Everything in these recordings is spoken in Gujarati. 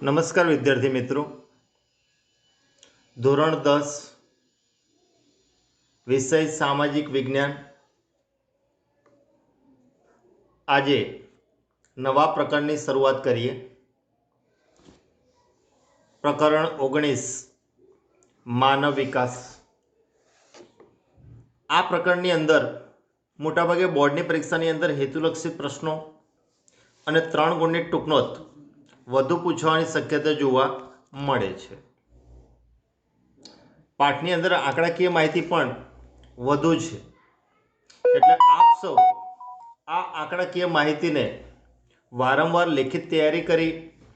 નમસ્કાર વિદ્યાર્થી મિત્રો. ધોરણ 10 વિષય સામાજિક વિજ્ઞાન. આજે નવા પ્રકરણની શરૂઆત કરીએ. પ્રકરણ 19 માનવ વિકાસ. આ પ્રકરણની અંદર મોટાભાગે બોર્ડની પરીક્ષાની અંદર હેતુલક્ષી પ્રશ્નો અને 3 ગુણની ટૂંકનોટ વધુ પૂછવાની શક્યતા જોવા મળે છે. પાઠની અંદર આંકડાકીય માહિતી પણ વધુ છે, એટલે આપ સૌ આ આંકડાકીય માહિતીને વારંવાર લેખિત તૈયારી કરી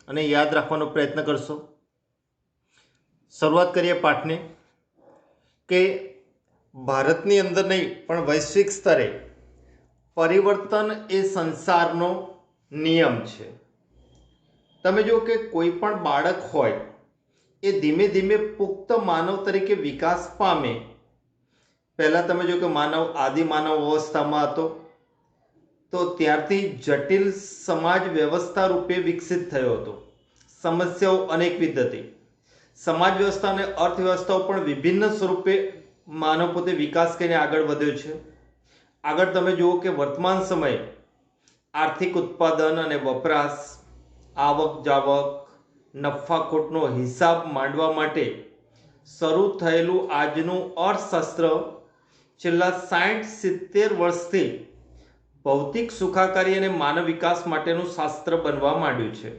અને યાદ રાખવાનો પ્રયત્ન કરશો. શરૂઆત કરીએ પાઠની કે ભારતની અંદર નહીં પણ વૈશ્વિક સ્તરે પરિવર્તન એ સંસારનો નિયમ છે. તમે જો કે કોઈ પણ બાળક હોય એ ધીમે ધીમે પુખ્ત માનવ તરીકે વિકાસ પામે. પહેલાં તમે જો કે માનવ આદિ માનવ અવસ્થામાં હતો, તો ત્યારથી જટિલ સમાજ વ્યવસ્થા રૂપે વિકસિત થયો હતો. સમસ્યાઓ અનેકવિધ હતી. સમાજ વ્યવસ્થા અને અર્થવ્યવસ્થાઓ પણ વિભિન્ન સ્વરૂપે માનવ પોતે વિકાસ કરીને આગળ વધ્યો છે. આગળ તમે જુઓ કે વર્તમાન સમયે આર્થિક ઉત્પાદન અને વપરાશ, આવક જાવક, નફાખોટનો હિસાબ માંડવા માટે શરૂ થયેલું આજનું અર્થશાસ્ત્ર છેલ્લા 60-70 વર્ષથી ભૌતિક સુખાકારી અને માનવ વિકાસ માટેનું શાસ્ત્ર બનવા માંડ્યું છે.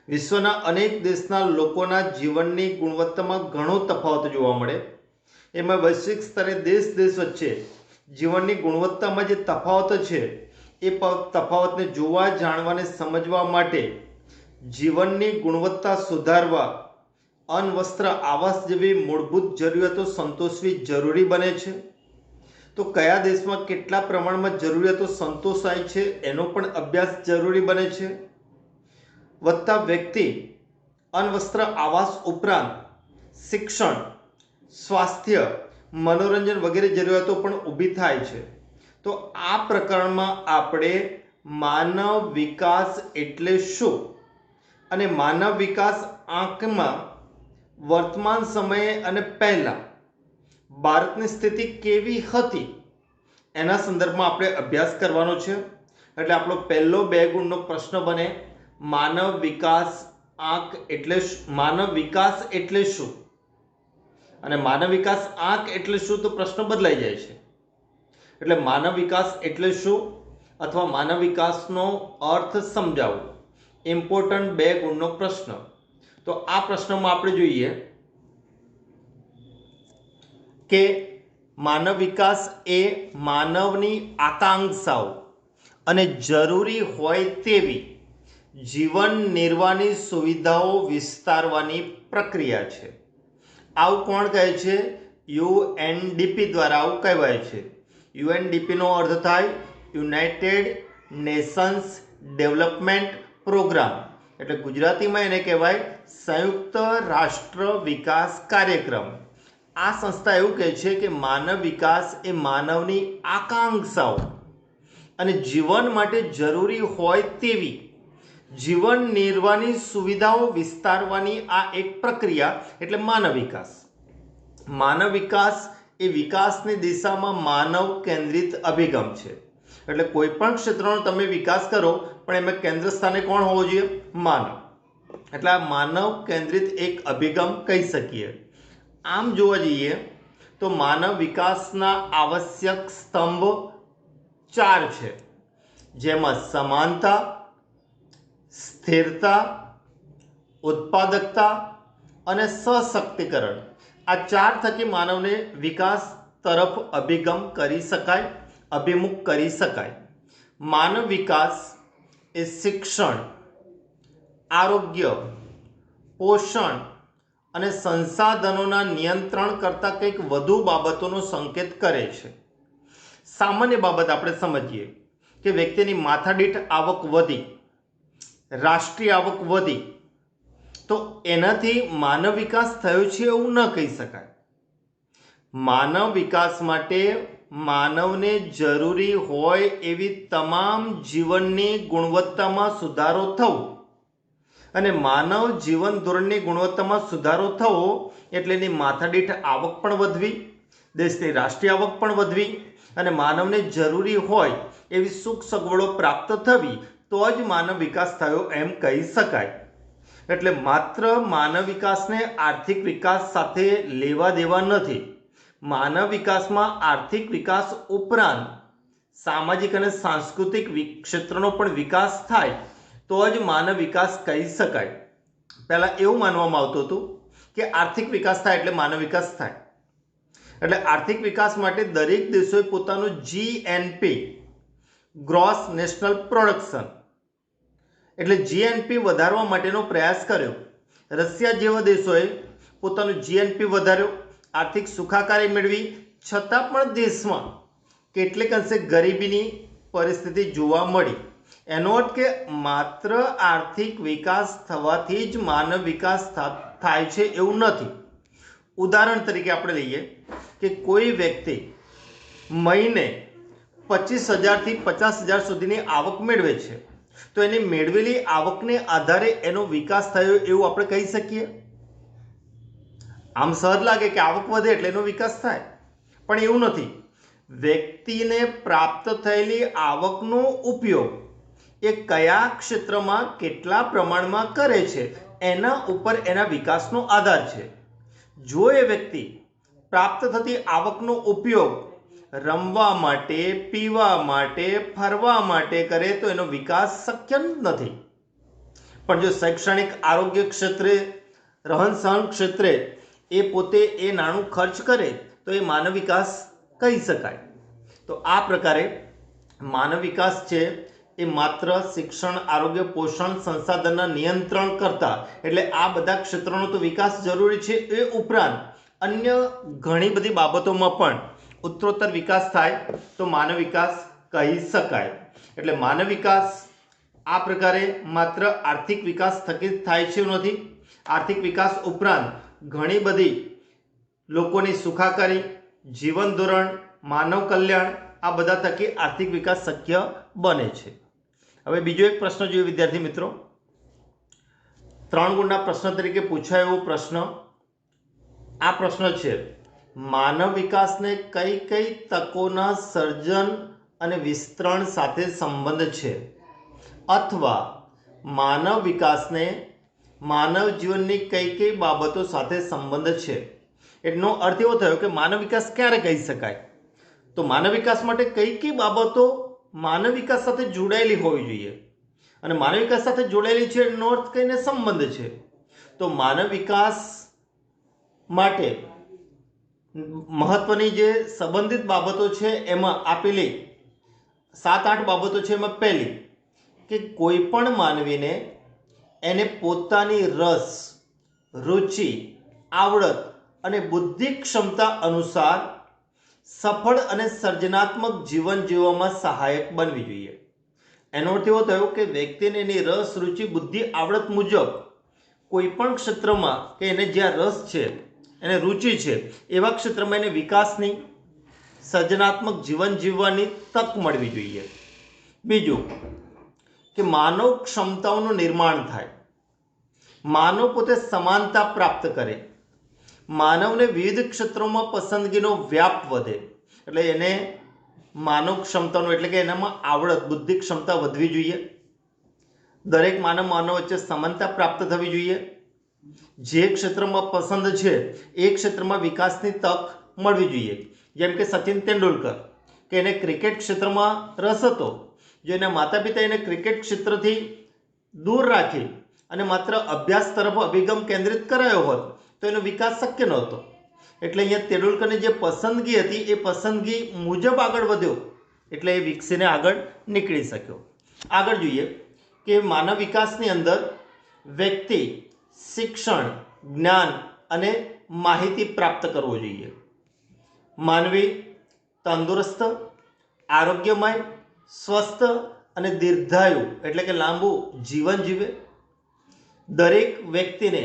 વિશ્વના અનેક દેશના લોકોના જીવનની ગુણવત્તામાં ઘણો તફાવત જોવા મળે. એમાં વૈશ્વિક સ્તરે દેશ વચ્ચે જીવનની ગુણવત્તામાં જે તફાવત છે એ તફાવતને જોવા, જાણવા અને સમજવા માટે જીવનની ગુણવત્તા સુધારવા અન્ન, વસ્ત્ર, આવાસ જેવી મૂળભૂત જરૂરિયાતો સંતોષવી જરૂરી બને છે. તો કયા દેશમાં કેટલા પ્રમાણમાં જરૂરિયાતો સંતોષાય છે એનો પણ અભ્યાસ જરૂરી બને છે. વધતા વ્યક્તિ, અન્ન, વસ્ત્ર, આવાસ ઉપરાંત શિક્ષણ, સ્વાસ્થ્ય, મનોરંજન વગેરે જરૂરિયાતો પણ ઊભી થાય છે. તો આ પ્રકરણમાં આપણે માનવ વિકાસ એટલે શું અને માનવ વિકાસ આંકમાં વર્તમાન સમયે અને પહેલાં ભારતની સ્થિતિ કેવી હતી એના સંદર્ભમાં આપણે અભ્યાસ કરવાનો છે. એટલે આપણો પહેલો 2 ગુણનો પ્રશ્ન બને માનવ વિકાસ આંક એટલે માનવ વિકાસ એટલે શું, અને માનવ વિકાસ આંક એટલે શું તો પ્રશ્ન બદલાઈ જાય છે. એટલે માનવ વિકાસ એટલે શું અથવા માનવ વિકાસનો અર્થ સમજાવો, ઇમ્પોર્ટન્ટ 2 ગુણનો પ્રશ્ન. તો આ પ્રશ્નમાં આપણે જોઈએ કે માનવ વિકાસ એ માનવની આકાંક્ષાઓ અને જરૂરી હોય તેવી જીવન નિર્વાહની સુવિધાઓ વિસ્તારવાની પ્રક્રિયા છે. આવું કોણ કહે છે? યુએનડીપી દ્વારા આવું કહેવાય છે. યુએનડીપીનો અર્થ થાય યુનાઇટેડ નેશન્સ ડેવલપમેન્ટ પ્રોગ્રામ, એટલે ગુજરાતીમાં એને કહેવાય સંયુક્ત રાષ્ટ્ર વિકાસ કાર્યક્રમ. આ સંસ્થા એવું કહે છે કે માનવ વિકાસ એ માનવની આકાંક્ષાઓ અને જીવન માટે જરૂરી હોય તેવી જીવન નિર્વાહની સુવિધાઓ વિસ્તારવાની આ એક પ્રક્રિયા એટલે માનવ વિકાસ. માનવ વિકાસ એ વિકાસની દિશામાં માનવ કેન્દ્રિત અભિગમ છે. એટલે કોઈ પણ ક્ષેત્રનો તમે વિકાસ કરો પણ એમાં કેન્દ્ર સ્થાને કોણ હોવો જોઈએ? માનવ. એટલે આ માનવ કેન્દ્રિત એક અભિગમ કહી શકીએ. આમ જોવા જઈએ તો માનવ વિકાસના આવશ્યક સ્તંભ 4 છે, જેમાં સમાનતા, સ્થિરતા, ઉત્પાદકતા અને સશક્તિકરણ, આ 4 થકી માનવને વિકાસ તરફ અભિમુખ કરી શકાય. માનવ વિકાસ એ શિક્ષણ, આરોગ્ય, પોષણ અને સંસાધનોના નિયંત્રણ કરતાં કંઈક વધુ બાબતોનો સંકેત કરે છે. સામાન્ય બાબત આપણે સમજીએ કે વ્યક્તિની માથાદીઠ આવક વધી, રાષ્ટ્રીય આવક વધી, તો એનાથી માનવ વિકાસ થયો છે એવું ન કહી શકાય. માનવ વિકાસ માટે માનવને જરૂરી હોય એવી તમામ જીવનની ગુણવત્તામાં સુધારો થવો અને માનવ જીવન ધોરણની ગુણવત્તામાં સુધારો થવો એટલે એની માથાદીઠ આવક પણ વધવી, દેશની રાષ્ટ્રીય આવક પણ વધવી અને માનવને જરૂરી હોય એવી સુખ સગવડો પ્રાપ્ત થવી, તો જ માનવ વિકાસ થયો એમ કહી શકાય. એટલે માત્ર માનવ વિકાસને આર્થિક વિકાસ સાથે લેવા દેવા નથી. માનવ વિકાસમાં આર્થિક વિકાસ ઉપરાંત સામાજિક અને સાંસ્કૃતિક ક્ષેત્રનો પણ વિકાસ થાય તો જ માનવ વિકાસ કહી શકાય. પહેલાં એવું માનવામાં આવતું હતું કે આર્થિક વિકાસ થાય એટલે માનવ વિકાસ થાય. એટલે આર્થિક વિકાસ માટે દરેક દેશોએ પોતાનું GNP ગ્રોસ નેશનલ પ્રોડક્શન એટલે GNP વધારવા માટેનો પ્રયાસ કર્યો. રશિયા જેવા દેશોએ પોતાનું GNP વધાર્યો, આર્થિક સુખાકારી મેળવી, છતાં પણ દેશમાં કેટલેક અંશે ગરીબીની પરિસ્થિતિ જોવા મળી. એનો અર્થ કે માત્ર આર્થિક વિકાસ થવાથી જ માનવ વિકાસ થાય છે એવું નથી. ઉદાહરણ તરીકે આપણે લઈએ કે કોઈ વ્યક્તિ મહિને 25,000 થી 50,000 સુધીની આવક મેળવે છે, તો એની મેળવેલી આવકને આધારે એનો વિકાસ થયો એવું આપણે કહી શકીએ? આમ સહજ લાગે કે આવક વધે એટલે એનો વિકાસ થાય, પણ એવું નથી. વ્યક્તિને પ્રાપ્ત થયેલી આવકનો ઉપયોગ એ કયા ક્ષેત્રમાં કેટલા પ્રમાણમાં કરે છે એના ઉપર એના વિકાસનો આધાર છે. જો એ વ્યક્તિ પ્રાપ્ત થતી આવકનો ઉપયોગ રમવા માટે, પીવા માટે, ફરવા માટે કરે તો એનો વિકાસ શક્ય નથી. પણ જો શૈક્ષણિક, આરોગ્ય ક્ષેત્રે, રહન સહન ક્ષેત્રે એ પોતે એ નાણું ખર્ચ કરે તો એ માનવ વિકાસ કહી શકાય. તો આ પ્રકારે માનવ વિકાસ છે એ માત્ર શિક્ષણ, આરોગ્ય, પોષણ, સંસાધનના નિયંત્રણ કરતા એટલે આ બધા ક્ષેત્રોનો તો વિકાસ જરૂરી છે, એ ઉપરાંત અન્ય ઘણી બધી બાબતોમાં પણ ઉત્તરોત્તર વિકાસ થાય તો માનવ વિકાસ કહી શકાય. એટલે માનવ વિકાસ આ પ્રકારે માત્ર આર્થિક વિકાસ થકી જ થાય છે નથી. આર્થિક વિકાસ ઉપરાંત ઘણી બધી લોકોની સુખાકારી, જીવન ધોરણ, માનવ કલ્યાણ આ બધા થકી આર્થિક વિકાસ શક્ય બને છે. હવે બીજો એક પ્રશ્ન જોઈએ વિદ્યાર્થી મિત્રો. 3 ગુણના પ્રશ્ન તરીકે પૂછાય એવો પ્રશ્ન આ પ્રશ્ન છે: માનવ વિકાસને કઈ કઈ તકોના સર્જન અને વિસ્તરણ સાથે સંબંધ છે? અથવા માનવ વિકાસને માનવ જીવનની કઈ કઈ બાબતો સાથે સંબંધ છે? એનો અર્થ એવો થયો કે માનવ વિકાસ ક્યારે કહી શકાય? તો માનવ વિકાસ માટે કઈ કઈ બાબતો માનવ વિકાસ સાથે જોડાયેલી હોવી જોઈએ, અને માનવ વિકાસ સાથે જોડાયેલી છે એનો અર્થ કઈને સંબંધ છે? તો માનવ વિકાસ માટે મહત્વની જે સંબંધિત બાબતો છે એમાં આપેલી 7-8 બાબતો છે. એમાં પહેલી કે કોઈ પણ માનવીને એને પોતાની રસ, રુચિ, આવડત અને બુદ્ધિ ક્ષમતા અનુસાર સફળ અને સર્જનાત્મક જીવન જીવવામાં સહાયક બનવી જોઈએ. એનો અર્થ એવો થયો કે વ્યક્તિને એની રસ, રુચિ, બુદ્ધિ, આવડત મુજબ કોઈ પણ ક્ષેત્રમાં કે એને જ્યાં રસ છે, એને રુચિ છે એવા ક્ષેત્રમાં એને વિકાસની, સર્જનાત્મક જીવન જીવવાની તક મળવી જોઈએ. બીજું કે માનવ ક્ષમતાઓનું નિર્માણ થાય, માનવ પોતે સમાનતા પ્રાપ્ત કરે, માનવને વિવિધ ક્ષેત્રોમાં પસંદગીનો વ્યાપ વધે. એટલે એને માનવ ક્ષમતાનો એટલે કે એનામાં આવડત, બુદ્ધિ ક્ષમતા વધવી જોઈએ. દરેક માનવ વચ્ચે સમાનતા પ્રાપ્ત થવી જોઈએ. જે ક્ષેત્રમાં પસંદ છે એ ક્ષેત્રમાં વિકાસની તક મળવી જોઈએ. જેમ કે સચિન તેંડુલકર કે એને ક્રિકેટ ક્ષેત્રમાં રસ હતો, જો એના માતા પિતા એને ક્રિકેટ ક્ષેત્રથી દૂર રાખી અને માત્ર અભ્યાસ તરફ અભિગમ કેન્દ્રિત કરાયો હોત તો એનો વિકાસ શક્ય નહોતો. એટલે અહીંયા તેંડુલકરની જે પસંદગી હતી એ પસંદગી મુજબ આગળ વધ્યો એટલે એ વિકસીને આગળ નીકળી શક્યો. આગળ જોઈએ કે માનવ વિકાસની અંદર વ્યક્તિ શિક્ષણ, જ્ઞાન અને માહિતી પ્રાપ્ત કરવો જોઈએ. માનવી તંદુરસ્ત, આરોગ્યમય, સ્વસ્થ અને દીર્ઘાયુ એટલે કે લાંબુ જીવન જીવે. દરેક વ્યક્તિને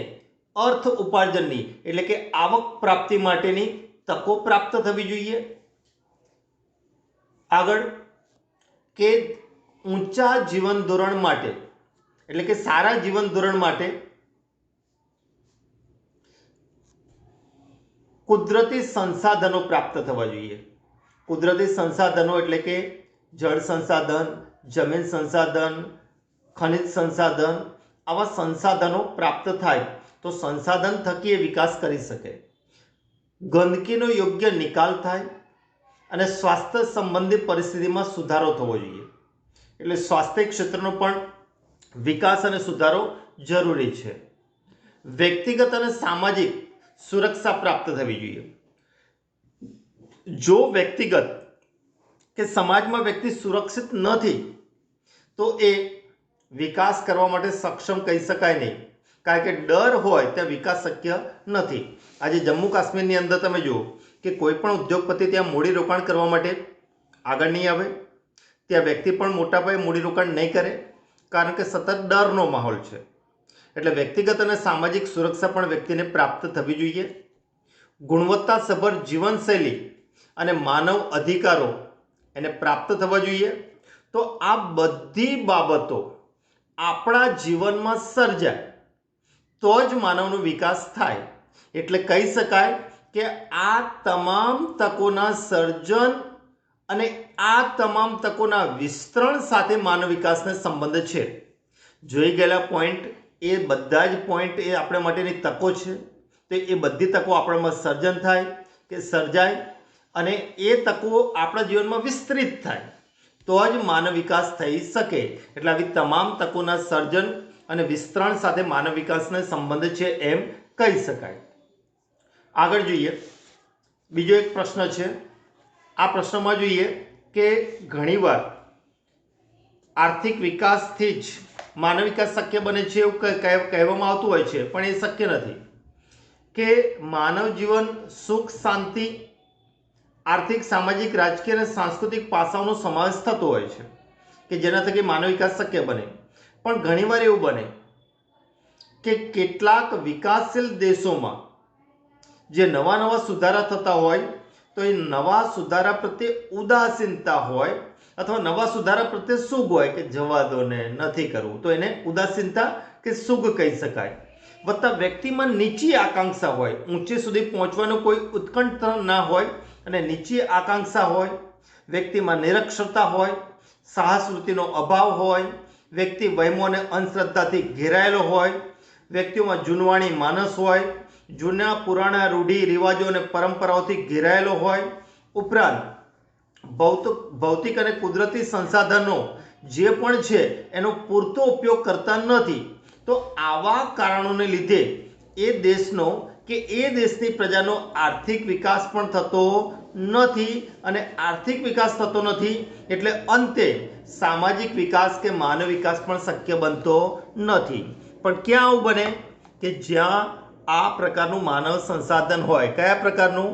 અર્થ ઉપાર્જનની એટલે કે આવક પ્રાપ્તિ માટેની તકો પ્રાપ્ત થવી જોઈએ. આગળ કે ઊંચા જીવન ધોરણ માટે એટલે કે સારા જીવન ધોરણ માટે કુદરતી સંસાધનો પ્રાપ્ત થવા જોઈએ. કુદરતી સંસાધનો એટલે કે જળ સંસાધન, જમીન સંસાધન, ખનિજ સંસાધન, આવા સંસાધનો પ્રાપ્ત થાય તો સંસાધન થકી એ વિકાસ કરી શકે. ગંદકીનો યોગ્ય નિકાલ થાય અને સ્વાસ્થ્ય સંબંધિત પરિસ્થિતિમાં સુધારો થવો જોઈએ. એટલે સ્વાસ્થ્ય ક્ષેત્રનો પણ વિકાસ અને સુધારો જરૂરી છે. વ્યક્તિગત અને સામાજિક સુરક્ષા પ્રાપ્ત થવી જોઈએ. જો વ્યક્તિગત કે સમાજમાં વ્યક્તિ સુરક્ષિત નથી તો એ વિકાસ કરવા માટે સક્ષમ કહી શકાય નહીં, કારણ કે ડર હોય ત્યાં વિકાસ શક્ય નથી. આજે જમ્મુ કાશ્મીરની અંદર તમે જુઓ કે કોઈ પણ ઉદ્યોગપતિ ત્યાં મૂડીરોકાણ કરવા માટે આગળ નહીં આવે, ત્યાં વ્યક્તિ પણ મોટા પાયે મૂડીરોકાણ નહીં કરે, કારણ કે સતત ડરનો માહોલ છે. એટલે વ્યક્તિગત અને સામાજિક સુરક્ષા પણ વ્યક્તિને પ્રાપ્ત થવી જોઈએ. ગુણવત્તાસભર જીવનશૈલી અને માનવ અધિકારો એને પ્રાપ્ત થવા જોઈએ. તો આ બધી બાબતો આપણા જીવનમાં સર્જાય તો જ માનવનો વિકાસ થાય. એટલે કહી શકાય કે આ તમામ તકોના સર્જન અને આ તમામ તકોના વિસ્તરણ સાથે માનવ વિકાસને સંબંધ છે. જોઈ ગયેલા પોઈન્ટ એ બધા જ પોઈન્ટ એ આપણા માટેની તકો છે. તો એ બધી તકો આપણામાં સર્જન થાય કે સર્જાય અને એ તકો આપણા જીવનમાં વિસ્તૃત થાય તો જ માનવ વિકાસ થઈ શકે. એટલે આવી તમામ તકોના સર્જન અને વિસ્તરણ સાથે માનવ વિકાસને સંબંધ છે એમ કહી શકાય. આગળ જોઈએ, બીજો એક પ્રશ્ન છે. આ પ્રશ્નમાં જોઈએ કે ઘણીવાર આર્થિક વિકાસથી જ માનવ વિકાસ શક્ય બને છે એવું કહેવામાં આવતું હોય છે, પણ એ શક્ય નથી. કે માનવ જીવન સુખ, શાંતિ, આર્થિક, સામાજિક, રાજકીય અને સાંસ્કૃતિક પાસાઓનો સમાવેશ થતો હોય છે કે જેના થકી માનવ વિકાસ શક્ય બને. પણ ઘણીવાર એવું બને કે કેટલાક વિકાસશીલ દેશોમાં જે નવા નવા સુધારા થતા હોય તો એ નવા સુધારા પ્રત્યે ઉદાસીનતા હોય અથવા નવા સુધારા પ્રત્યે સુગ હોય કે જવા દો ને, નથી કરવું, તો એને ઉદાસીનતા કે સુગ કહી શકાય. વત્તા વ્યક્તિમાં નીચી આકાંક્ષા હોય, ઊંચે સુધી પહોંચવાનો કોઈ ઉત્કંઠ ના હોય અને નીચી આકાંક્ષા હોય, વ્યક્તિમાં નિરક્ષરતા હોય, સાહસવૃત્તિનો અભાવ હોય, વ્યક્તિ વહેમો અને અંધશ્રદ્ધાથી ઘેરાયેલો હોય, વ્યક્તિઓમાં જૂનવાણી માનસ હોય, જૂના પુરાણા રૂઢિ રિવાજો અને પરંપરાઓથી ઘેરાયેલો હોય, ઉપરાંત ભૌતિક અને કુદરતી સંસાધનો જે પણ છે એનો પૂરતો ઉપયોગ કરતા નથી. તો આવા કારણોને લીધે એ દેશનો કે એ દેશની પ્રજાનો આર્થિક વિકાસ પણ થતો નથી અને આર્થિક વિકાસ થતો નથી એટલે અંતે સામાજિક વિકાસ કે માનવ વિકાસ પણ શક્ય બનતો નથી. પણ ક્યાં આવું બને કે જ્યાં આ પ્રકારનું માનવ સંસાધન હોય. કયા પ્રકારનું?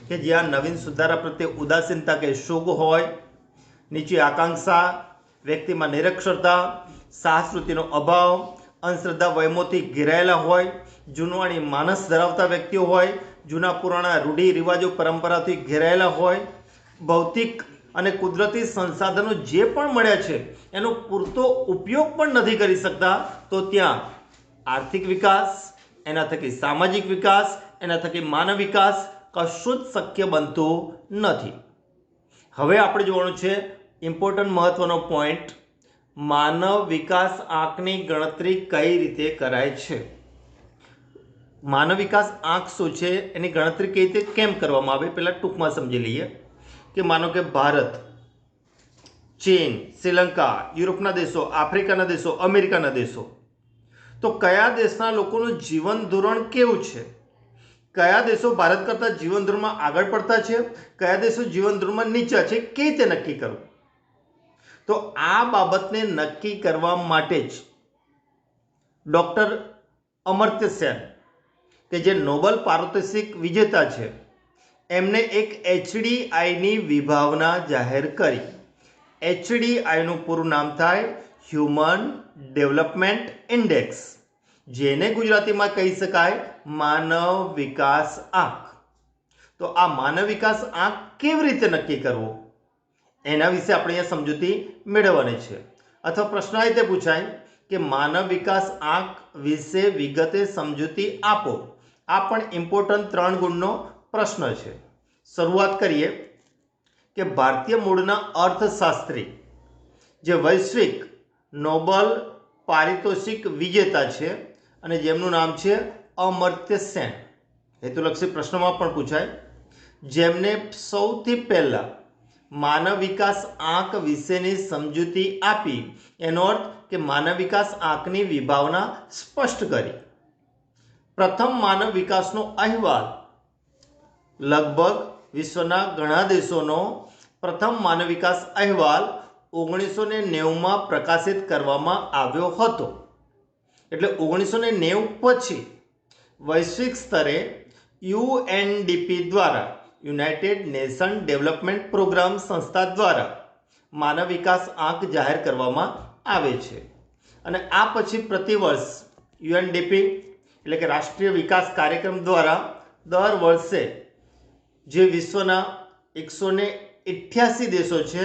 કે જ્યાં નવીન સુધારા પ્રત્યે ઉદાસીનતા કે સુગ હોય, નીચી આકાંક્ષા, વ્યક્તિમાં નિરક્ષરતા, સાહસવૃત્તિનો અભાવ, અંધશ્રદ્ધા વહેમોથી ઘેરાયેલા હોય, જૂનવાણી માનસ ધરાવતા વ્યક્તિઓ હોય, જૂના પુરાણા રૂઢિ રિવાજો પરંપરાથી ઘેરાયેલા હોય, ભૌતિક અને કુદરતી સંસાધનો જે પણ મળ્યા છે એનો પૂરતો ઉપયોગ પણ નથી કરી શકતા, તો ત્યાં આર્થિક વિકાસ, એના થકી સામાજિક વિકાસ, એના થકી માનવ વિકાસ કશું જ શક્ય બનતું નથી. હવે આપણે જોવાનું છે ઇમ્પોર્ટન્ટ મહત્વનો પોઈન્ટ, માનવ વિકાસ આંકની ગણતરી કઈ રીતે કરાય છે. માનવ વિકાસ આંક શું છે, એની ગણતરી કઈ રીતે કેમ કરવામાં આવે, પહેલાં ટૂંકમાં સમજી લઈએ. કે માનો કે ભારત, ચીન, શ્રીલંકા, યુરોપના દેશો, આફ્રિકાના દેશો, અમેરિકાના દેશો, તો કયા દેશના લોકોનું જીવન ધોરણ કેવું છે, કયા દેશો ભારત કરતાં જીવન ધોરણમાં આગળ પડતા છે, કયા દેશો જીવન ધોરણમાં નીચા છે, કેવી રીતે નક્કી કરવું. તો આ બાબતને નક્કી કરવા માટે જ ડૉક્ટર અમર્ત્ય સેન કે જે નોબેલ પારિતોષિક વિજેતા છે એમને એક HDIની વિભાવના જાહેર કરી. HDIનું પૂરું નામ થાય હ્યુમન ડેવલપમેન્ટ ઇન્ડેક્સ, જેને ગુજરાતીમાં કહી શકાય માનવ વિકાસ આંક. તો આ માનવ વિકાસ આંક કેવી રીતે નક્કી કરવો એના વિશે આપણે અહીંયા સમજૂતી મેળવવાની છે. અથવા પ્રશ્ન આ રીતે પૂછાય કે માનવ વિકાસ આંક વિશે વિગતે સમજૂતી આપો. આ પણ ઇમ્પોર્ટન્ટ 3 ગુણનો પ્રશ્ન છે. શરૂઆત કરીએ કે ભારતીય મૂળના અર્થશાસ્ત્રી જે વૈશ્વિક નોબલ પારિતોષિક વિજેતા છે અને જેમનું નામ છે અમર્ત્ય સેન, હેતુલક્ષી પ્રશ્નમાં પણ પૂછાય, જેમને સૌથી પહેલા માનવ વિકાસ આંક વિશેની સમજૂતી આપી. એનો અર્થ કે માનવ વિકાસ આંકની વિભાવના સ્પષ્ટ કરી. પ્રથમ માનવ વિકાસનો અહેવાલ લગભગ વિશ્વના ઘણા દેશોનો પ્રથમ માનવ વિકાસ અહેવાલ 1990માં પ્રકાશિત કરવામાં આવ્યો હતો. એટલે 1990 પછી વૈશ્વિક સ્તરે યુએનડીપી દ્વારા, યુનાઇટેડ નેશન ડેવલપમેન્ટ પ્રોગ્રામ સંસ્થા દ્વારા માનવ વિકાસ આંક જાહેર કરવામાં આવે છે. અને આ પછી પ્રતિવર્ષ યુએનડીપી એટલે કે રાષ્ટ્રીય વિકાસ કાર્યક્રમ દ્વારા દર વર્ષે જે વિશ્વના 188 દેશો છે,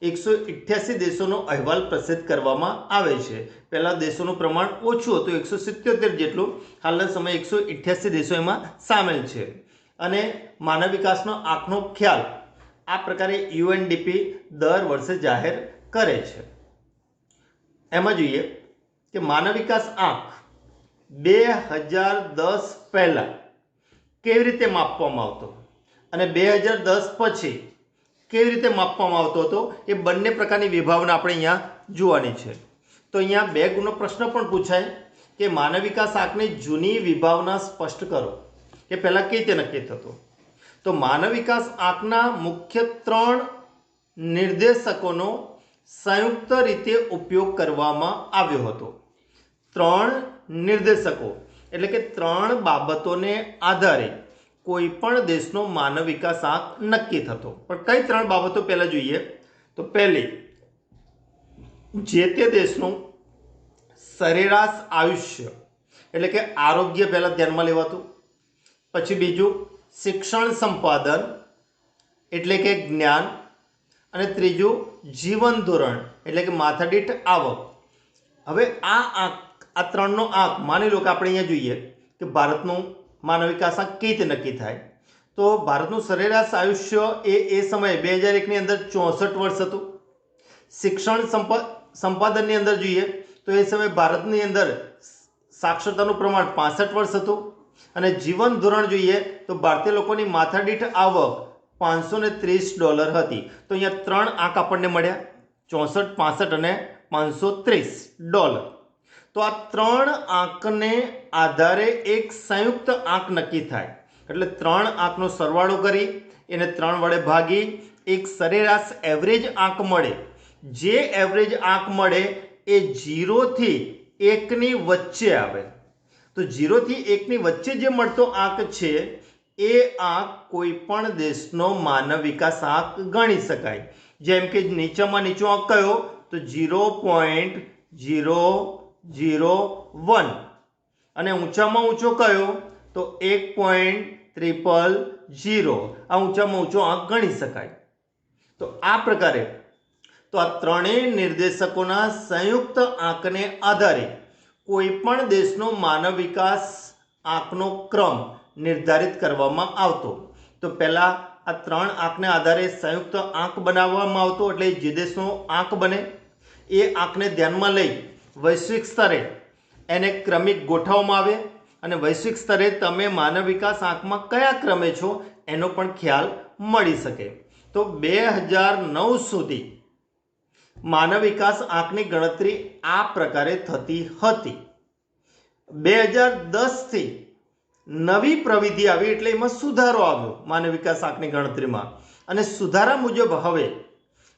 188 દેશોનો અહેવાલ પ્રસિદ્ધ કરવામાં આવે છે. પહેલાં દેશોનું પ્રમાણ ઓછું હતું, 177 જેટલું. હાલના સમયે 188 દેશો એમાં સામેલ છે. અને માનવ વિકાસનો આંકનો ખ્યાલ આ પ્રકારે યુએનડીપી દર વર્ષે જાહેર કરે છે. એમાં જોઈએ કે માનવ વિકાસ આંક 2010 પહેલાં કેવી રીતે માપવામાં આવતો અને 2010 પછી કેવી રીતે માપવામાં આવતો હતો, એ બંને પ્રકારની વિભાવના આપણે અહીંયા જોવાની છે. તો અહીંયા 2 ગુણનો પ્રશ્ન પણ પૂછાય કે માનવ વિકાસ આંકની જૂની વિભાવના સ્પષ્ટ કરો કે પહેલાં કઈ રીતે નક્કી થતો. તો માનવ વિકાસ આંકના મુખ્ય 3 નિર્દેશકોનો સંયુક્ત રીતે ઉપયોગ કરવામાં આવ્યો હતો. 3 નિર્દેશકો એટલે કે 3 બાબતોને આધારે કોઈ પણ દેશનો માનવ વિકાસ આંક નક્કી થતો. પણ કઈ 3 બાબતો પહેલાં જોઈએ તો પહેલી, જે તે દેશનું સરેરાશ આયુષ્ય એટલે કે આરોગ્ય પહેલાં ધ્યાનમાં લેવાતું. પછી બીજું, શિક્ષણ સંપાદન એટલે કે જ્ઞાન. અને ત્રીજું, જીવન ધોરણ એટલે કે માથાદીઠ આવક. હવે આ 3નો આંક માની લો કે આપણે અહીંયા જોઈએ કે ભારતનું માનવ વિકાસ આંક કઈ રીતે નક્કી થાય. તો ભારતનું સરેરાશ આયુષ્ય એ સમયે 2001ની અંદર 64 વર્ષ હતું. શિક્ષણ સંપાદનની અંદર જોઈએ તો એ સમયે ભારતની અંદર સાક્ષરતાનું પ્રમાણ 65 વર્ષ હતું. અને જીવન ધોરણ જોઈએ તો ભારતીય લોકોની માથાદીઠ આવક $530 હતી. તો અહીંયા 3 આંક આપણને મળ્યા, 64, 65 અને $530. તો આ 3 આંકને આધારે એક સંયુક્ત આંક નક્કી થાય. એટલે 3 આંકનો સરવાળો કરી એને 3 વડે ભાગી એક સરેરાશ એવરેજ આંક મળે. જે એવરેજ આંક મળે એ 0 થી 1ની વચ્ચે આવે. તો 0 થી 1ની વચ્ચે જે મળતો આંક છે એ આંક કોઈ પણ દેશનો માનવ વિકાસ આંક ગણી શકાય. જેમ કે નીચામાં નીચો આંક કયો તો 0.001 અને ઊંચામાં ઊંચો કયો તો 1.000. આ ઊંચામાં ઊંચો આંક ગણી શકાય. તો આ પ્રકારે તો આ 3 નિર્દેશકોના સંયુક્ત આંકને આધારે કોઈ પણ દેશનો માનવ વિકાસ આંકનો ક્રમ નિર્ધારિત કરવામાં આવતો. તો પહેલાં આ 3 આંકને આધારે સંયુક્ત આંક બનાવવામાં આવતો. એટલે જે દેશનો આંક બને એ આંકને ધ્યાનમાં લઈ વૈશ્વિક સ્તરે એને ક્રમિક ગોઠવવામાં આવે અને વૈશ્વિક સ્તરે તમે માનવ વિકાસ આંકમાં કયા ક્રમે છો એનો પણ ખ્યાલ મળી શકે. તો 2009 સુધી માનવ વિકાસ આંકની ગણતરી આ પ્રકારે થતી હતી. 2010 થી નવી પ્રવિધિ આવી એટલે એમાં સુધારો આવ્યો માનવ વિકાસ આંકની ગણતરીમાં. અને સુધારા મુજબ હવે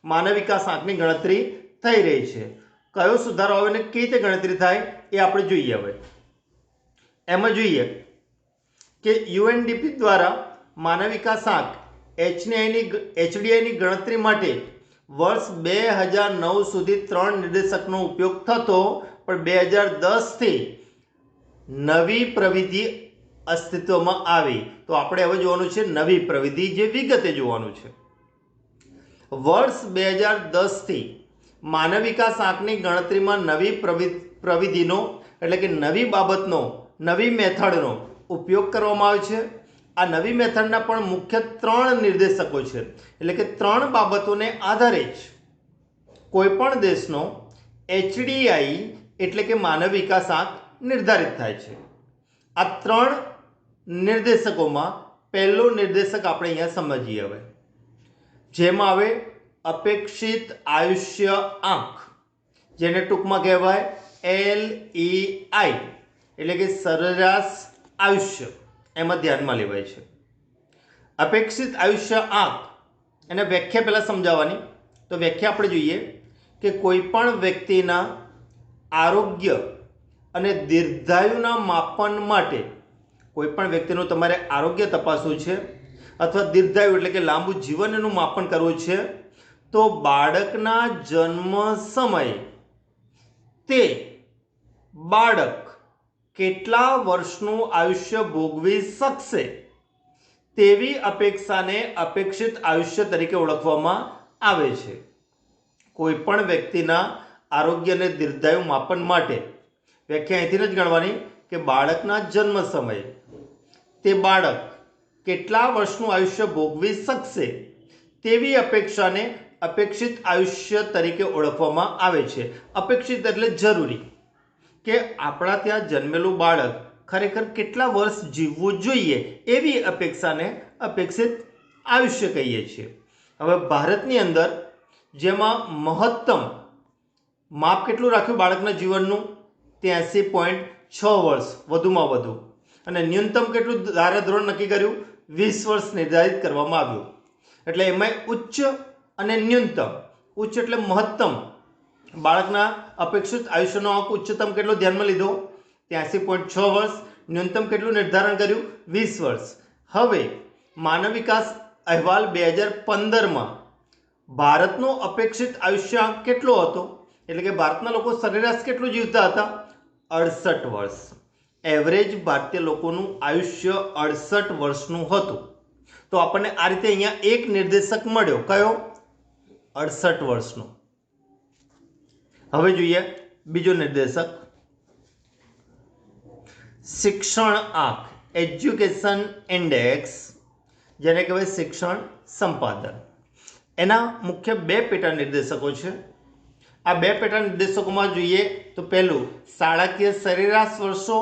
માનવ વિકાસ આંકની ગણતરી થઈ રહી છે. કયો સુધારો આવે ને કઈ રીતે ગણતરી થાય એ આપણે જોઈએ. હવે એમાં જોઈએ કે યુએનડીપી દ્વારા માનવ વિકાસ આંક HDIની ગણતરી માટે વર્ષ 2009 સુધી 3 નિર્દેશકનો ઉપયોગ થતો. પણ 2010 થી નવી પ્રવિધિ અસ્તિત્વમાં આવી. તો આપણે હવે જોવાનું છે નવી પ્રવિધિ, જે વિગતે જોવાનું છે. વર્ષ 2010 થી માનવ વિકાસ આંકની ગણતરીમાં નવી પ્રવિધિનો એટલે કે નવી બાબતનો, નવી મેથડનો ઉપયોગ કરવામાં આવે છે. આ નવી મેથડના પણ મુખ્ય 3 નિર્દેશકો છે, એટલે કે 3 બાબતોને આધારે જ કોઈ પણ દેશનો HDI એટલે કે માનવ વિકાસ આંક નિર્ધારિત થાય છે. આ 3 નિર્દેશકોમાં પહેલો નિર્દેશક આપણે અહીંયા સમજીએ. હવે જેમાં આવે અપેક્ષિત આયુષ્ય આંક, જેને ટૂંકમાં કહેવાય LEI એટલે કે સરેરાશ આયુષ્ય, એમાં ધ્યાનમાં લેવાય છે. અપેક્ષિત આયુષ્ય આંક એને વ્યાખ્યા પહેલાં સમજાવવાની. તો વ્યાખ્યા આપણે જોઈએ કે કોઈ પણ વ્યક્તિના આરોગ્ય અને દીર્ઘાયુના માપન માટે, કોઈ પણ વ્યક્તિનું તમારે આરોગ્ય તપાસવું છે અથવા દીર્ઘાયુ એટલે કે લાંબુ જીવનનું માપન કરવું છે, તો બાળકના જન્મ સમયે તે બાળક કેટલા વર્ષનું આયુષ્ય ભોગવી શકશે તેવી અપેક્ષાને અપેક્ષિત આયુષ્ય તરીકે ઓળખવામાં આવે છે. કોઈ પણ વ્યક્તિના આરોગ્ય અને દીર્ઘાયુ માપન માટે વ્યાખ્યા અહીંથી જ ગણવાની કે બાળકના જન્મ સમયે તે બાળક કેટલા વર્ષનું આયુષ્ય ભોગવી શકશે તેવી અપેક્ષાને અપેક્ષિત આયુષ્ય તરીકે ઓળખવામાં આવે છે. અપેક્ષિત એટલે જરૂરી, કે આપણા ત્યાં જન્મેલું બાળક ખરેખર કેટલા વર્ષ જીવવું જોઈએ એવી અપેક્ષાને અપેક્ષિત આયુષ્ય કહીએ છીએ. હવે ભારતની અંદર જેમાં મહત્તમ માપ કેટલું રાખ્યું બાળકના જીવનનું? 83.6 વર્ષ વધુમાં વધુ, અને ન્યૂનતમ કેટલું ધારાધોરણ નક્કી કર્યું? 20 વર્ષ નિર્ધારિત કરવામાં આવ્યું. એટલે એમાં ઉચ્ચ અને ન્યૂનતમ. ઉચ્ચ એટલે મહત્તમ બાળકના અપેક્ષિત આયુષ્યનો આંક ઉચ્ચતમ કેટલો ધ્યાનમાં લીધો? 83.6 વર્ષ. ન્યૂનતમ કેટલું નિર્ધારણ કર્યું? 20 વર્ષ. હવે માનવ વિકાસ અહેવાલ 2015માં ભારતનો અપેક્ષિત આયુષ્ય આંક કેટલો હતો? એટલે કે ભારતના લોકો સરેરાશ કેટલું જીવતા હતા? 68 વર્ષ. એવરેજ ભારતીય લોકોનું આયુષ્ય 68 વર્ષનું હતું. તો આપણને આ રીતે અહીંયા એક નિર્દેશક મળ્યો. કયો? 68 વર્ષનો. હવે જોઈએ બીજો નિર્દેશક, શિક્ષણ આંક, એજ્યુકેશન ઇન્ડેક્સ, જેને કહેવાય શિક્ષણ સંપાદન. એના મુખ્ય 2 પેટા નિર્દેશકો છે. આ 2 પેટા નિર્દેશકોમાં જોઈએ તો પહેલું શાળાકીય સરેરાશ વર્ષો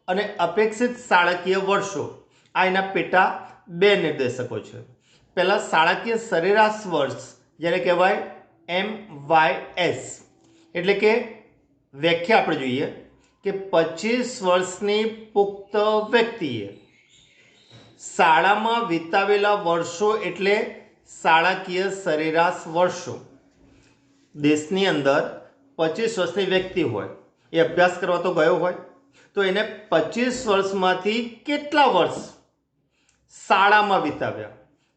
અને અપેક્ષિત શાળાકીય વર્ષો. આ એના પેટા 2 નિર્દેશકો છે. પહેલા શાળાકીય સરેરાશ વર્ષ, જેને કહેવાય MYS, એટલે કે વ્યાખ્યા આપણે જોઈએ કે 25 વર્ષની પુખ્ત વ્યક્તિએ શાળામાં વિતાવેલા વર્ષો એટલે શાળાકીય સરેરાશ વર્ષો. દેશની અંદર 25 વર્ષની વ્યક્તિ હોય, એ અભ્યાસ કરવા તો ગયો હોય, તો એને 25 વર્ષમાંથી કેટલા વર્ષ શાળામાં વિતાવ્યા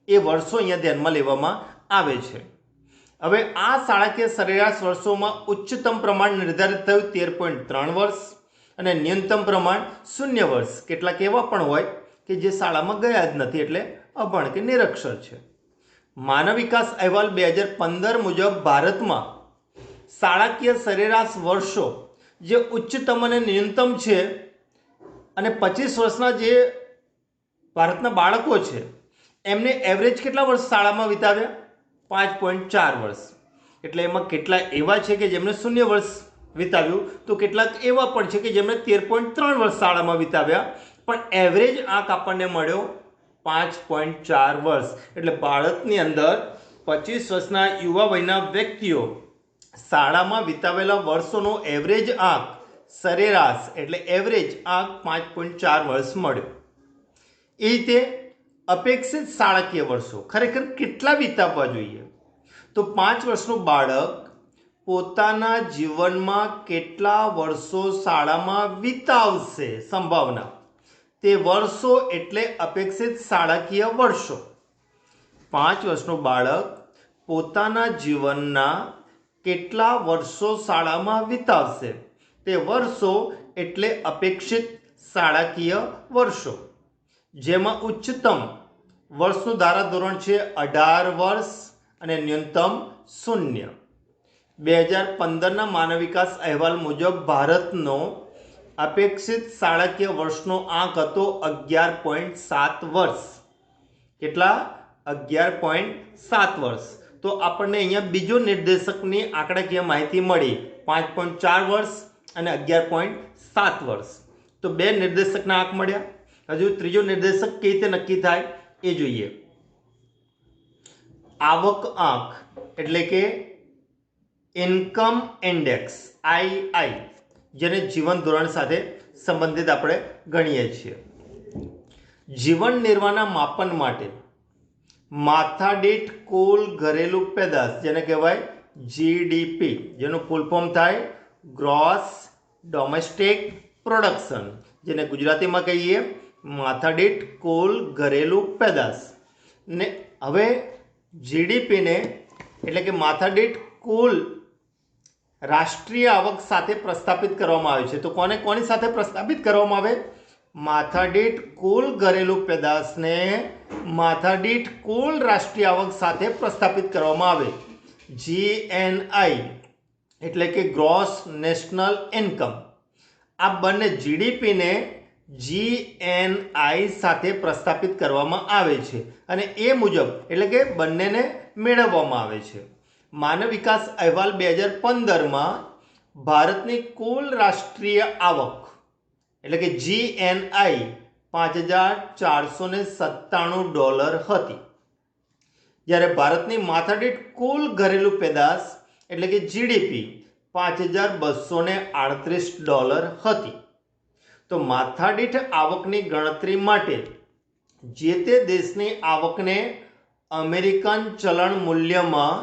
એ વર્ષો અહીંયા ધ્યાનમાં લેવામાં આવે છે. હવે આ શાળાકીય સરેરાશ વર્ષોમાં ઉચ્ચતમ પ્રમાણ નિર્ધારિત થયું 13.3 વર્ષ અને ન્યૂનતમ પ્રમાણ 0 વર્ષ. કેટલાક એવા પણ હોય કે જે શાળામાં ગયા જ નથી, એટલે અભણ કે નિરક્ષર છે. માનવ વિકાસ અહેવાલ 2015 મુજબ ભારતમાં શાળાકીય સરેરાશ વર્ષો જે ઉચ્ચતમ અને ન્યૂનતમ છે, અને 25 વર્ષના જે ભારતના બાળકો છે એમને એવરેજ કેટલા વર્ષ શાળામાં વિતાવ્યા? 5.4 વર્ષ. એટલે એમાં કેટલા એવા છે કે જેમણે 0 વર્ષ વિતાવ્યું, તો કેટલાક એવા પણ છે કે જેમણે 13.3 વર્ષ શાળામાં વિતાવ્યા, પણ એવરેજ આંક આપણને મળ્યો 5.4 વર્ષ. એટલે ભારતની અંદર 25 વર્ષના યુવા વયના વ્યક્તિઓ શાળામાં વિતાવેલા વર્ષોનો એવરેજ આંક, સરેરાશ એટલે એવરેજ આંક 5.4 વર્ષ મળ્યો. એ રીતે અપેક્ષિત શાળાકીય વર્ષો ખરેખર કેટલા વિતાવવા જોઈએ? તો 5 વર્ષનું બાળક પોતાના જીવનમાં કેટલા વર્ષો શાળામાં વિતાવશે સંભાવના, તે વર્ષો એટલે અપેક્ષિત શાળાકીય વર્ષો. 5 વર્ષનું બાળક પોતાના જીવનના કેટલા વર્ષો શાળામાં વિતાવશે, તે વર્ષો એટલે અપેક્ષિત શાળાકીય વર્ષો. જેમાં ઉચ્ચતમ વર્ષનું ધારાધોરણ છે 18 વર્ષ અને ન્યૂનતમ 0. 2015ના માનવ વિકાસ અહેવાલ મુજબ ભારતનો અપેક્ષિત શાળાકીય વર્ષનો આંક હતો 11.7 વર્ષ. કેટલા? 11.7 વર્ષ. તો આપણને અહીંયા બીજો નિર્દેશકની આંકડાકીય માહિતી મળી 5.4 વર્ષ અને 11.7 વર્ષ. તો બે નિર્દેશકના આંક મળ્યા. હજુ ત્રીજો નિર્દેશક કઈ રીતે નક્કી થાય એ જોઈએ. આવક આંક એટલે કે ઇન્કમ ઇન્ડેક્સ II, જેને જીવન ધોરણ સાથે સંબંધિત આપણે ગણીએ છીએ. જીવન નિર્વાહના માપન માટે માથાદીઠ કુલ ઘરેલું પેદાશ, જેને કહેવાય GDP, જેનું ફૂલ ફોર્મ થાય ગ્રોસ ડોમેસ્ટિક પ્રોડક્શન, જેને ગુજરાતીમાં કહીએ માથાદીઠ કુલ ઘરેલું પેદાશ. ને હવે GDP ને એટલે કે માથાદીઠ કુલ રાષ્ટ્રીય આવક સાથે પ્રસ્થાપિત કરવામાં આવે છે. તો કોની સાથે પ્રસ્થાપિત કરવામાં આવે? માથાદીઠ કુલ ઘરેલું પેદાશને માથાદીઠ કુલ રાષ્ટ્રીય આવક સાથે પ્રસ્થાપિત કરવામાં આવે. GNI એટલે કે ગ્રોસ નેશનલ ઇન્કમ. આ બંને GDP ને GNI સાથે પ્રસ્થાપિત કરવામાં આવે છે અને એ મુજબ એટલે કે બંનેને મેળવવામાં આવે છે. માનવ વિકાસ અહેવાલ 2015માં ભારતની કુલ રાષ્ટ્રીય આવક એટલે કે GNI $5,497 હતી, જ્યારે ભારતની માથાદીઠ કુલ ઘરેલું પેદાશ એટલે કે GDP $5,238 હતી. તો માથાદીઠ આવકની ગણતરી માટે જે તે દેશની આવકને અમેરિકન ચલણ મૂલ્યમાં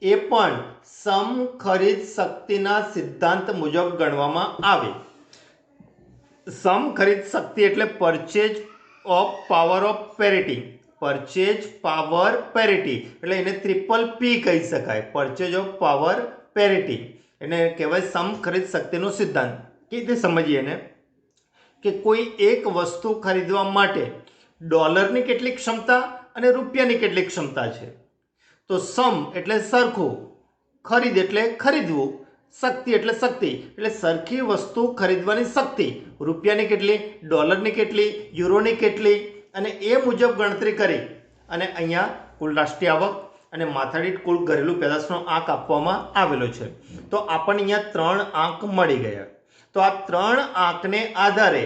એ પણ સમખરીદ શક્તિના સિદ્ધાંત મુજબ ગણવામાં આવે. સમખરીદ શક્તિ એટલે purchase of power of parity. Purchase power parity એટલે એને PP કહી શકાય. પરચેજ ઓફ પાવર પેરિટી એને કહેવાય સમખરીદ શક્તિનો સિદ્ધાંત. કેવી રીતે સમજીએ એને? કે કોઈ એક વસ્તુ ખરીદવા માટે ડોલરની કેટલી ક્ષમતા અને રૂપિયાની કેટલી ક્ષમતા છે. તો સમ એટલે સરખું, ખરીદ એટલે ખરીદવું, શક્તિ એટલે શક્તિ એટલે સરખી વસ્તુ ખરીદવાની શક્તિ રૂપિયાની કેટલી, ડોલરની કેટલી, યુરોની કેટલી, અને એ મુજબ ગણતરી કરી અને અહીંયા કુલ રાષ્ટ્રીય આવક અને માથાદીઠ કુલ ઘરેલું પેદાશનો આંક આપવામાં આવેલો છે. તો આપણને અહીંયા 3 આંક મળી ગયા. તો આ 3 આંકને આધારે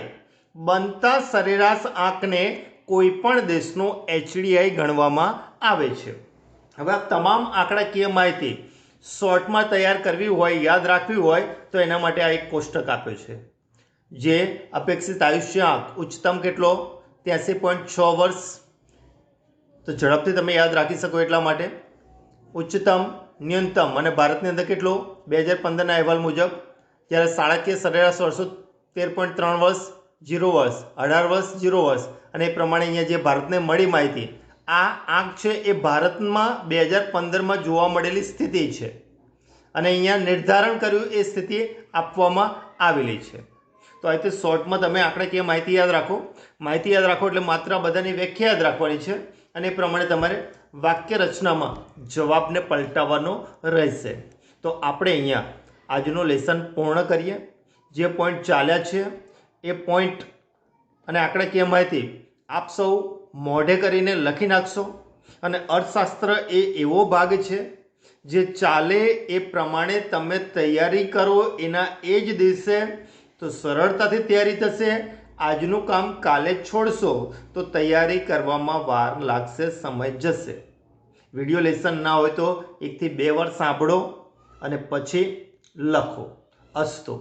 બનતા સરેરાશ આંકને કોઈ પણ દેશનો HDI ગણવામાં આવે છે. હવે આ તમામ આંકડાકીય માહિતી શોર્ટમાં તૈયાર કરવી હોય, યાદ રાખવી હોય તો એના માટે આ એક કોષ્ટક આપ્યો છે. જે અપેક્ષિત આયુષ્ય આંક ઉચ્ચતમ કેટલો? 83.6 વર્ષ. તો ઝડપથી તમે યાદ રાખી શકો એટલા માટે ઉચ્ચતમ, ન્યૂનતમ અને ભારતની અંદર કેટલો? 2015ના અહેવાલ મુજબ. જ્યારે શાળાકીય સરેરાશ વર્ષો 13.3 વર્ષ, 0 વર્ષ, 18 વર્ષ, 0 વર્ષ. અને એ પ્રમાણે અહીંયા જે ભારતને મળી માહિતી, આ આંક છે એ ભારતમાં 2015માં જોવા મળેલી સ્થિતિ છે અને અહીંયા નિર્ધારણ કર્યું એ સ્થિતિ આપવામાં આવેલી છે. તો આ રીતે શોર્ટમાં તમે આંકડાકીય માહિતી યાદ રાખો. માહિતી યાદ રાખો એટલે માત્ર બધાની વ્યાખ્યા યાદ રાખવાની છે અને એ પ્રમાણે તમારે વાક્ય રચનામાં જવાબને પલટાવવાનો રહેશે. તો આપણે અહીંયા આજનું લેસન પૂર્ણ કરીએ. જે પોઈન્ટ ચાલ્યા છે એ પોઈન્ટ અને આંકડાકીય માહિતી આપ સૌ મોઢે કરીને લખી નાખશો. અને અર્થશાસ્ત્ર એ એવો ભાગ છે જે ચાલે એ પ્રમાણે તમે તૈયારી કરો, એના એ જ દિવસે તો સરળતાથી તૈયારી થશે. આજનું કામ કાલે છોડશો તો તૈયારી કરવામાં વાર લાગશે, સમય જશે. વિડીયો લેસન ના હોય તો 1 થી 2 વાર સાંભળો અને પછી લખો. અસ્તુ.